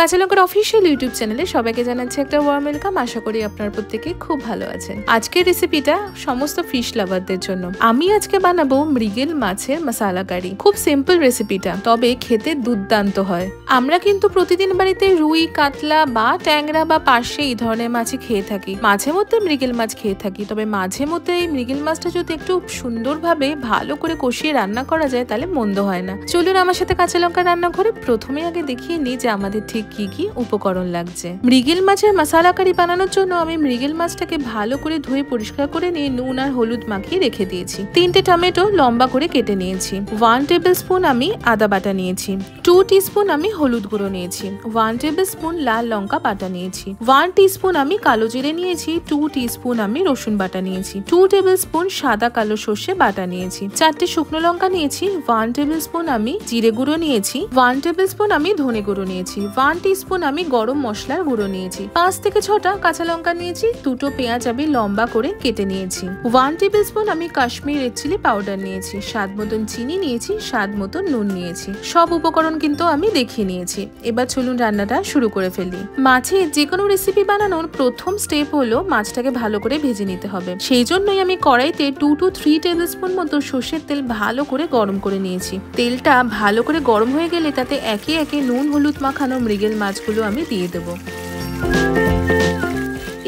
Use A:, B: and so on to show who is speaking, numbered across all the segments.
A: কাঁচা লঙ্কার official YouTube চ্যানেলে সবাইকে জানাচ্ছি একটা ওয়ার্ম ওয়েলকাম। আশা করি আপনারা প্রত্যেকে খুব ভালো আছেন। আজকের রেসিপিটা সমস্ত ফিশ লাভারদের জন্য। আমি আজকে বানাবো মৃগেল মাছের মশলা কারি। খুব সিম্পল রেসিপিটা, তবে খেতে দুর্দান্ত হয়। আমরা কিন্তু প্রতিদিন বাড়িতে রুই, কাতলা বা ট্যাংরা বা পার্শে এই ধরনের মাছই খেয়ে থাকি। মাঝে মধ্যে মৃগেল মাছ খেয়ে থাকি, তবে মাঝে মধ্যে এই মৃগেল মাছটা যদি একটু সুন্দরভাবে ভালো করে কষিয়ে রান্না করা যায় তাহলে মন্দ হয় না। চলুন আমার সাথে কাঁচা লঙ্কা রান্না করে প্রথমে আগে দেখিয়ে নিই যে আমাদের ঠিক কি কি উপকরণ লাগছে। মৃগেল মাছের মশলা কারি বানানোর জন্য আমি মৃগেল মাছটাকে ভালো করে ধুয়ে পরিষ্কার করে নিয়ে নুন আর হলুদ মাখিয়ে রেখে দিয়েছি। 3টে টমেটো লম্বা করে কেটে নিয়েছি। 1 টেবিল স্পুন আমি আদা বাটা নিয়েছি। 2 টিস্পুন আমি হলুদ গুঁড়ো নিয়েছি। 1 টেবিল স্পুন লাল লঙ্কা বাটা নিয়েছি। 1 টিস্পুন আমি কালো জিরে নিয়েছি। 2 টিস্পুন আমি রসুন বাটা নিয়েছি। 2 টেবিল স্পুন সাদা কালো সর্ষে বাটা নিয়েছি। 4টে শুকনো লঙ্কা নিয়েছি। 1 টেবিল স্পুন আমি জিরে গুঁড়ো নিয়েছি। 1 টেবিল স্পুন আমি ধনে গুঁড়ো নিয়েছি। 1 টিস্পুন আমি গরম মশলার গুঁড়ো নিয়েছি। 5 থেকে 6টা কাঁচা লঙ্কা নিয়েছি। 2টো পেঁয়াজ আমি লম্বা করে কেটে নিয়েছি। 1 টেবিল স্পুন আমি কাশ্মীর রেড চিলি পাউডার নিয়েছি। স্বাদ মতন চিনি নিয়েছি। স্বাদ মতন নুন নিয়েছি। সব উপকরণ কিন্তু আমি দেখিয়ে নিয়েছি। এবার চলুন রান্নাটা শুরু করে ফেলি। মাছের যে কোনো রেসিপি বানানোর প্রথম স্টেপ হলো মাছটাকে ভালো করে ভেজে নিতে হবে। সেই জন্যই আমি কড়াইতে 2 to 3 টেবিল স্পুন মতো সর্ষের তেল ভালো করে গরম করে নিয়েছি। তেলটা ভালো করে গরম হয়ে গেলে তাতে একে একে নুন হলুদ মাখানো মৃগেল মাছগুলো আমি দিয়ে দেবো।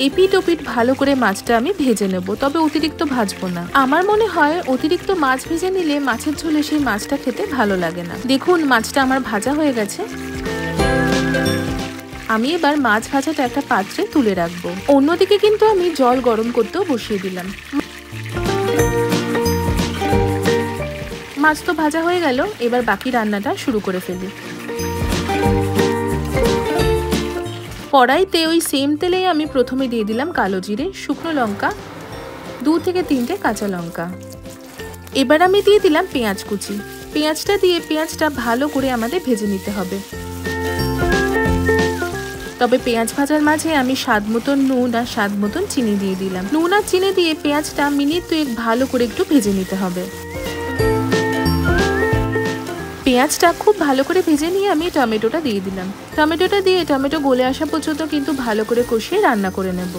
A: এপিট ওপিট ভালো করে মাছটা আমি ভেজে নেব, তবে অতিরিক্ত ভাজবো না। আমার মনে হয় অতিরিক্ত মাছ ভেজে নিলে মাছের ঝোলে সেই মাছটা খেতে ভালো লাগে না। দেখুন মাছটা আমার ভাজা হয়ে গেছে। আমি এবার মাছ ভাজাটা একটা পাত্রে তুলে রাখবো। অন্যদিকে কিন্তু আমি জল গরম করতেও বসিয়ে দিলাম। মাছ তো ভাজা হয়ে গেল, এবার বাকি রান্নাটা শুরু করে ফেলি। কড়াইতে ওই সেম তেলেই আমি প্রথমে দিয়ে দিলাম কালো জিরে, শুকনো লঙ্কা, 2 থেকে 3টে কাঁচা লঙ্কা। এবার আমি দিয়ে দিলাম পেঁয়াজ কুচি। পেঁয়াজটা দিয়ে পেঁয়াজটা ভালো করে আমাদের ভেজে নিতে হবে। তবে পেঁয়াজ ভাজার মাঝে আমি স্বাদ মতন নুন আর স্বাদ মতন চিনি দিয়ে দিলাম। নুন আর চিনি দিয়ে পেঁয়াজটা মিনিট 2 ভালো করে একটু ভেজে নিতে হবে। পেঁয়াজটা খুব ভালো করে ভেজে নিয়ে আমি টমেটোটা দিয়ে দিলাম। টমেটোটা দিয়ে টমেটো গলে আসা পর্যন্ত কিন্তু ভালো করে কষিয়ে রান্না করে নেব।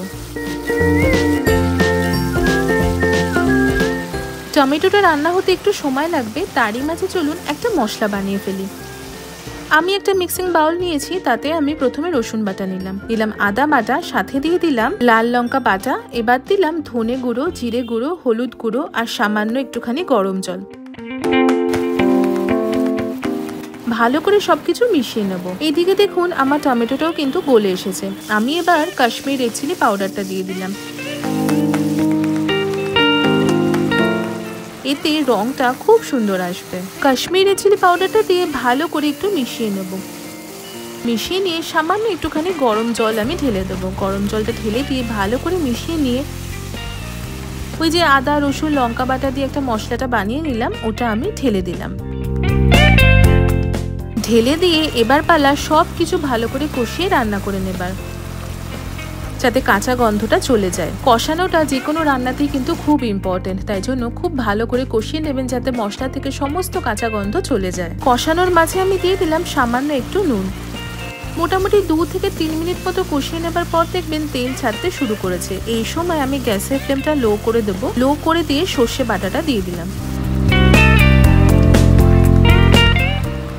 A: টমেটোটা রান্না হতে একটু সময় লাগবে, তারই মাঝে চলুন একটা মশলা বানিয়ে ফেলি। আমি একটা মিক্সিং বাউল নিয়েছি, তাতে আমি প্রথমে রসুন বাটা নিলাম, দিলাম আদা বাটা, সাথে দিয়ে দিলাম লাল লঙ্কা বাটা, এবার দিলাম ধনে গুঁড়ো, জিরে গুঁড়ো, হলুদ গুঁড়ো আর সামান্য একটুখানি গরম জল। ভালো করে সবকিছু মিশিয়ে নেব। এইদিকে দেখুন আমার টমেটোটাও কিন্তু গলে এসেছে। আমি এবার কাশ্মীর রেড চিলি পাউডারটা দিয়ে দিলাম। এতে রংটা খুব সুন্দর আসবে। কাশ্মীর রেড চিলি পাউডারটা দিয়ে ভালো করে একটু মিশিয়ে নেব। মিশিয়ে নিয়ে সামান্য একটুখানি গরম জল আমি ঢেলে দেবো। গরম জলটা ঢেলে দিয়ে ভালো করে মিশিয়ে নিয়ে ওই যে আদা রসুন লঙ্কা বাটা দিয়ে একটা মশলাটা বানিয়ে নিলাম, ওটা আমি ঢেলে দিলাম। ঢেলে দিয়ে এবার পালা সব কিছু ভালো করে কষিয়ে রান্না করে নেবার, যাতে কাঁচা গন্ধটা চলে যায়। কষানোটা যে কোনো রান্নাতেই কিন্তু খুব ইম্পর্টেন্ট, তাই জন্য খুব ভালো করে কষিয়ে নেবেন যাতে মশলা থেকে সমস্ত কাঁচা গন্ধ চলে যায়। কষানোর মাঝে আমি দিয়ে দিলাম সামান্য একটু নুন। মোটামুটি 2 থেকে 3 মিনিট মতো কষিয়ে নেবার পর দেখবেন তেল ছাড়তে শুরু করেছে। এই সময় আমি গ্যাসের ফ্লেমটা লো করে দেবো। লো করে দিয়ে সর্ষে বাটাটা দিয়ে দিলাম।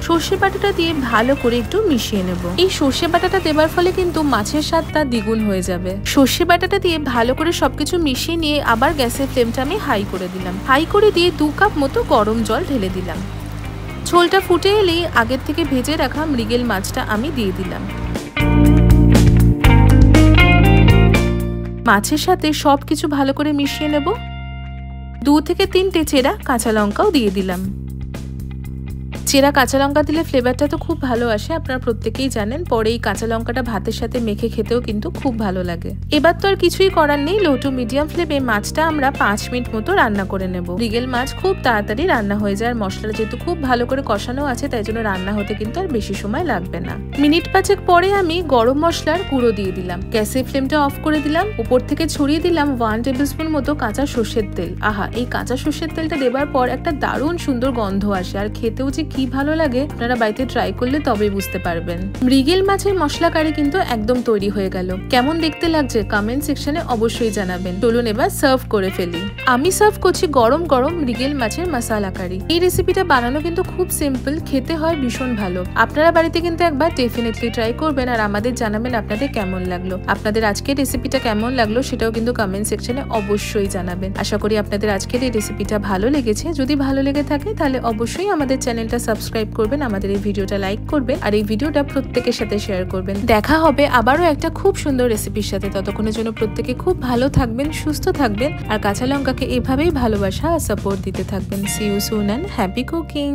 A: সর্ষে বাটাটা দিয়ে ভালো করে একটু মিশিয়ে নেব। এই সর্ষে বাটাটা দেবার ফলে কিন্তু মাছের স্বাদটা দ্বিগুণ হয়ে যাবে। সর্ষে বাটাটা দিয়ে ভালো করে সবকিছু মিশিয়ে নিয়ে আবার গ্যাসের ফ্লেমটা আমি হাই করে দিলাম। হাই করে দিয়ে 2 কাপ মতো গরম জল ঢেলে দিলাম। ঝোলটা ফুটে এলেই আগের থেকে ভেজে রাখা মৃগেল মাছটা আমি দিয়ে দিলাম। মাছের সাথে সবকিছু ভালো করে মিশিয়ে নেব। 2 থেকে 3টে চেরা কাঁচা লঙ্কাও দিয়ে দিলাম। চেরা কাঁচা লঙ্কা দিলে ফ্লেভারটা তো খুব ভালো আসে, আপনারা প্রত্যেকেই জানেন। পরে এই কাঁচা লঙ্কাটা ভাতের সাথে মেখে খেতেও কিন্তু খুব ভালো লাগে। এবার তো আর কিছুই করার নেই, লো টু মিডিয়াম ফ্লেমে মাছটা আমরা 5 মিনিট মতো রান্না করে নেব। মৃগেল মাছ খুব তাড়াতাড়ি রান্না হয়ে যায়, আর মশলাটা যেহেতু খুব ভালো করে কষানো আছে তাই জন্য রান্না হতে কিন্তু আর বেশি সময় লাগবে না। মিনিট 5 পরে আমি গরম মশলার গুঁড়ো দিয়ে দিলাম। গ্যাসের ফ্লেমটা অফ করে দিলাম। উপর থেকে ছড়িয়ে দিলাম 1 টেবিল স্পুন মতো কাঁচা সর্ষের তেল। আহা, এই কাঁচা সর্ষের তেলটা দেবার পর একটা দারুণ সুন্দর গন্ধ আসে, আর খেতেও যে কি ভালো লাগে আপনারা বাড়িতে ট্রাই করলে তবেই বুঝতে পারবেন। মৃগেল মাছের মশলা কারি কিন্তু একদম তৈরি হয়ে গেল। কেমন দেখতে লাগছে কমেন্ট সেকশনে অবশ্যই জানাবেন। চলুন এবার সার্ভ করে ফেলি। আমি সার্ভ করছি গরম গরম মৃগেল মাছের মশলা কারি। এই রেসিপিটা বানানো কিন্তু খুব সিম্পল, খেতে হয় ভীষণ ভালো। আপনারা বাড়িতে কিন্তু একবার ডেফিনেটলি ট্রাই করবেন আর আমাদের জানাবেন আপনাদের কেমন লাগলো। আপনাদের আজকের রেসিপিটা কেমন লাগলো সেটাও কিন্তু কমেন্ট সেকশনে অবশ্যই জানাবেন। আশা করি আপনাদের আজকের এই রেসিপিটা ভালো লেগেছে। যদি ভালো লেগে থাকে তাহলে অবশ্যই আমাদের চ্যানেলটা সাবস্ক্রাইব করবেন, আমাদের এই ভিডিওটা লাইক করবেন আর এই ভিডিওটা প্রত্যেকের সাথে শেয়ার করবেন। দেখা হবে আবারও একটা খুব সুন্দর রেসিপির সাথে। ততক্ষণের জন্য প্রত্যেকে খুব ভালো থাকবেন, সুস্থ থাকবেন আর কাঁচা লঙ্কাকে এভাবেই ভালোবাসা আর সাপোর্ট দিতে থাকবেন। See you soon and happy cooking.